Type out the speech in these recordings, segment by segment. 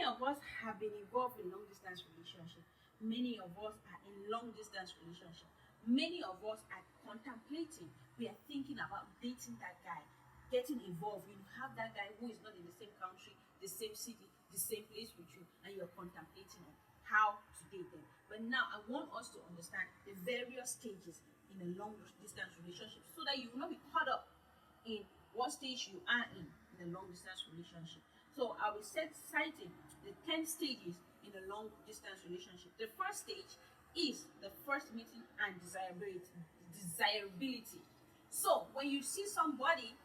of us have been involved in long distance relationship. Many of us are in long distance relationship. Many of us are contemplating. We are thinking about dating that guy, getting involved. You have that guy who is not in the same country, the same city, the same place with you, and you're contemplating on how to date them. But now I want us to understand the various stages in a long distance relationship so that you will not be caught up in what stage you are in a long distance relationship. So I will citing the 10 stages in a long distance relationship. The first stage is the first meeting and desirability. Desirability. So when you see somebody,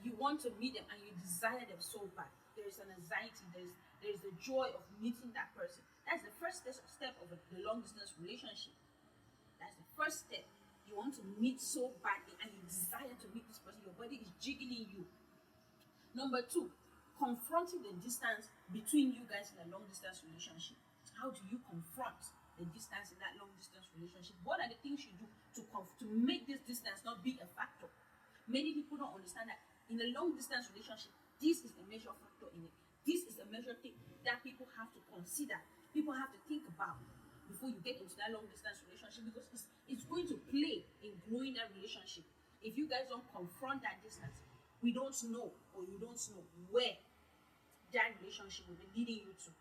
you want to meet them and you desire them so bad. There is an anxiety, there is the joy of meeting that person. That's the first step of the long distance relationship. That's the first step. You want to meet so badly and you desire to meet this person. Your body is jiggling you. Number two, confronting the distance between you guys in a long distance relationship. How do you confront the distance in that long distance relationship? What are the things you do to make this distance not be a factor? Many people don't understand that in a long distance relationship, this is a major factor in it. This is a major thing that people have to consider. People have to think about before you get into that long distance relationship, because it's going to play in growing that relationship. If you guys don't confront that distance, we don't know, or you don't know where that relationship will be leading you to.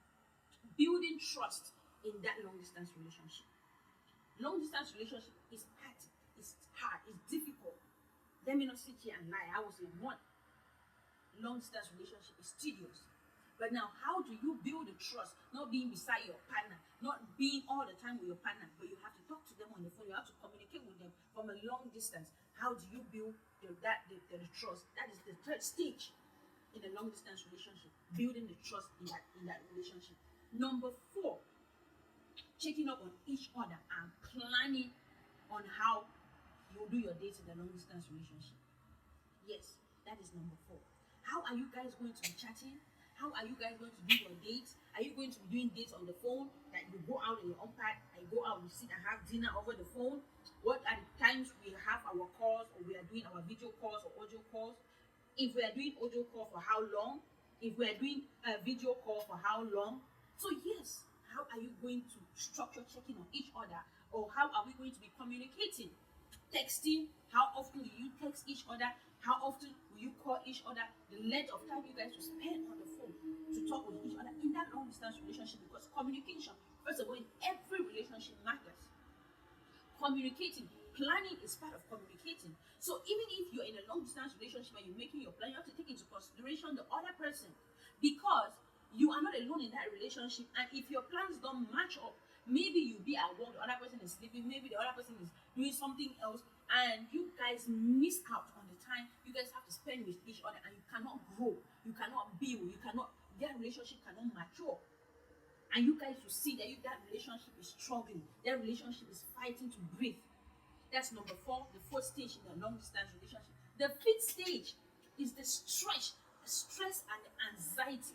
Building trust in that long distance relationship. Long distance relationship is hard, it's difficult. Let me not sit here and lie. I was in one. Long distance relationship is tedious. But now, how do you build the trust? Not being beside your partner, not being all the time with your partner, but you have to talk to them on the phone. You have to communicate with them from a long distance. How do you build the trust? That is the third stage in a long distance relationship. Building the trust in that relationship. Number four, checking up on each other and planning on how you do your dates in a long distance relationship. Yes, that is number four. How are you guys going to be chatting? How are you guys going to do your dates? Are you going to be doing dates on the phone? That you go out on your own part and you go out, you sit and have dinner over the phone? What are the times we have our calls, or we are doing our video calls or audio calls? If we are doing audio call, for how long? If we are doing a video call, for how long? So yes, how are you going to structure checking on each other? Or how are we going to be communicating? Texting, how often do you text each other? How often will you call each other? The length of time you guys will spend on the phone to talk with each other in that long distance relationship, because communication, first of all, in every relationship matters. Communicating, planning is part of communicating. So even if you're in a long distance relationship and you're making your plan, you have to take into consideration the other person, because you are not alone in that relationship. And if your plans don't match up, maybe you'll be at work, the other person is sleeping, maybe the other person is doing something else, and you guys miss out on the time you guys have to spend with each other, and you cannot grow, you cannot build, that relationship cannot mature. And you guys will see that relationship is struggling, that relationship is fighting to breathe. That's number four, the fourth stage in a long distance relationship. The fifth stage is the stress and the anxiety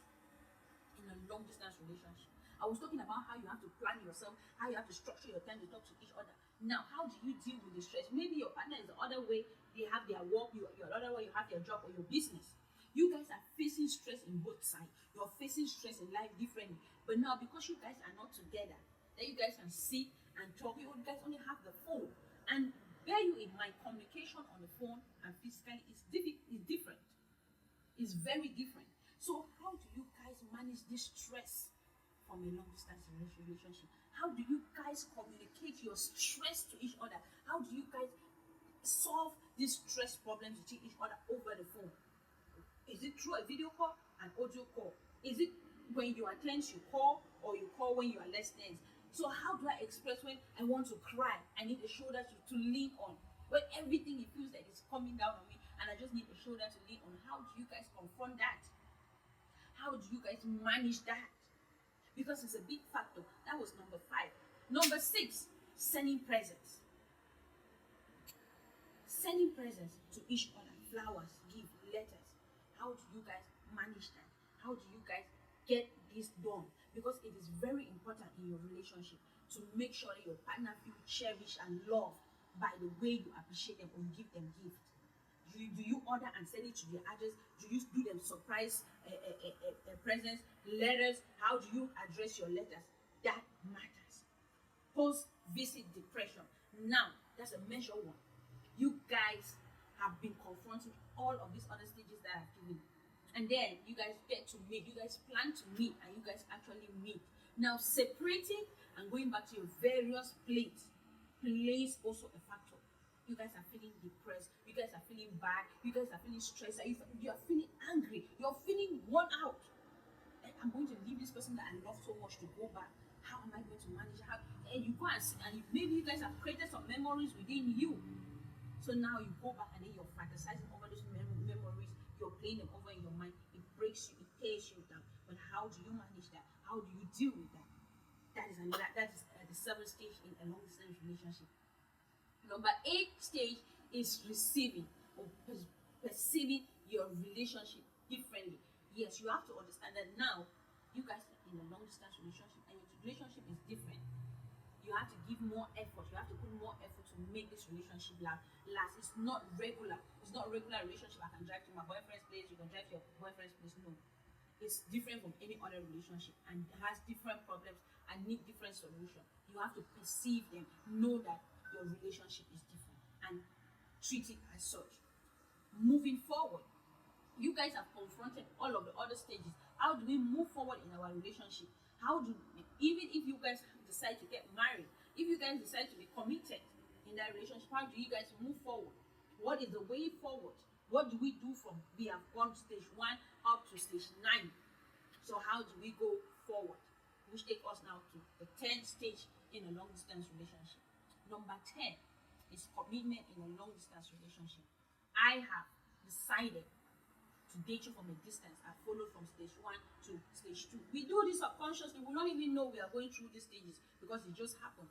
in a long distance relationship. I was talking about how you have to plan yourself, how you have to structure your time to talk to each other. Now, how do you deal with the stress? Maybe your partner is the other way, they have their work, you're the other way, you have their job or your business. You guys are facing stress in both sides. You're facing stress in life differently. But now, because you guys are not together, then you guys can sit and talk. You guys only have the phone. And bear you in mind, communication on the phone and physically is different. It's very different. So how do you guys manage this stress from a long distance relationship? How do you guys communicate your stress to each other? How do you guys solve these stress problems with each other over the phone? Is it through a video call, an audio call? Is it when you are tense, you call, or you call when you are less tense? So how do I express when I want to cry? I need a shoulder to lean on. When everything, it feels like it's coming down on me and I just need a shoulder to lean on. How do you guys confront that? How do you guys manage that? Because it's a big factor. That was number 5. Number 6, sending presents. Sending presents to each other, flowers, gifts, letters. How do you guys manage that? How do you guys get this done? Because it is very important in your relationship to make sure that your partner feels cherished and loved by the way you appreciate them or give them gifts. Do you order and send it to their address? Do you do them surprise presents, letters? How do you address your letters? That matters. Post visit depression. Now, that's a major one. You guys have been confronting all of these other stages that I've given. And then you guys get to meet, you guys plan to meet, and you guys actually meet. Now, separating and going back to your various plays also a factor. You guys are feeling depressed, you guys are feeling bad, you guys are feeling stressed, you are feeling angry, you're feeling worn out. Like, I'm going to leave this person that I love so much to go back. How am I going to manage? How? And you go and see, and maybe you guys have created some memories within you. So now you go back and then you're fantasizing over those memories, you're playing them over in your mind. It breaks you, it tears you down. But how do you manage that? How do you deal with that? That is the seventh stage in a long distance relationship. Number 8 stage is receiving or perceiving your relationship differently. Yes, you have to understand that now you guys are in a long distance relationship and your relationship is different. You have to give more effort. You have to put more effort to make this relationship last. It's not regular. It's not a regular relationship. I can drive to my boyfriend's place. You can drive to your boyfriend's place. No, it's different from any other relationship and has different problems and need different solutions. You have to perceive them, know that your relationship is different, and treat it as such. Moving forward, you guys have confronted all of the other stages. How do we move forward in our relationship? How do we, even if you guys decide to get married, if you guys decide to be committed in that relationship, how do you guys move forward? What is the way forward? What do we do from we have gone stage 1 up to stage 9? So how do we go forward? Which take us now to the 10th stage in a long distance relationship. Number 10 is commitment in a long distance relationship. I have decided to date you from a distance. I followed from stage 1 to stage 2. We do this subconsciously. We don't even know we are going through these stages because it just happened.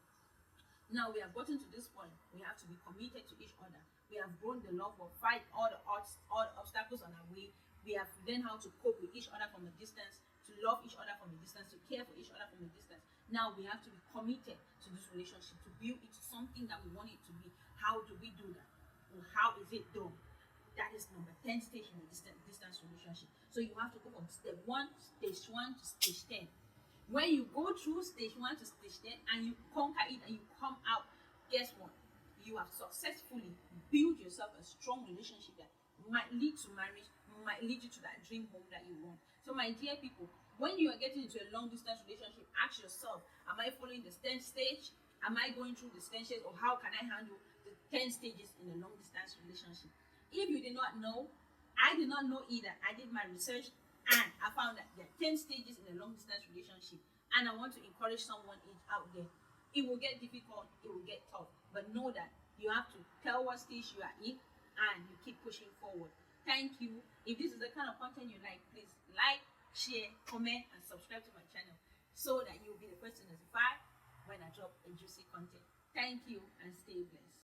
Now we have gotten to this point. We have to be committed to each other. We have grown the love, or fight all the odds, all the obstacles on our way. We have learned how to cope with each other from a distance, to love each other from a distance, to care for each other from a distance. Now we have to be committed to this relationship, to build it to something that we want it to be. How do we do that? Or how is it done? That is number 10 stage in a distance relationship. So you have to go from stage 1 to stage 10. When you go through stage 1 to stage 10 and you conquer it and you come out, guess what? You have successfully built yourself a strong relationship that might lead to marriage, might lead you to that dream home that you want. So my dear people, when you are getting into a long distance relationship, ask yourself, am I following the 10th stage? Am I going through the stages, or how can I handle the 10 stages in a long distance relationship? If you did not know, I did not know either. I did my research and I found that there are 10 stages in a long distance relationship. And I want to encourage someone out there. It will get difficult, it will get tough. But know that you have to tell what stage you are in and you keep pushing forward. Thank you. If this is the kind of content you like, please like, share, comment, and subscribe to my channel so that you will be the first to notify when I drop a juicy content. Thank you and stay blessed.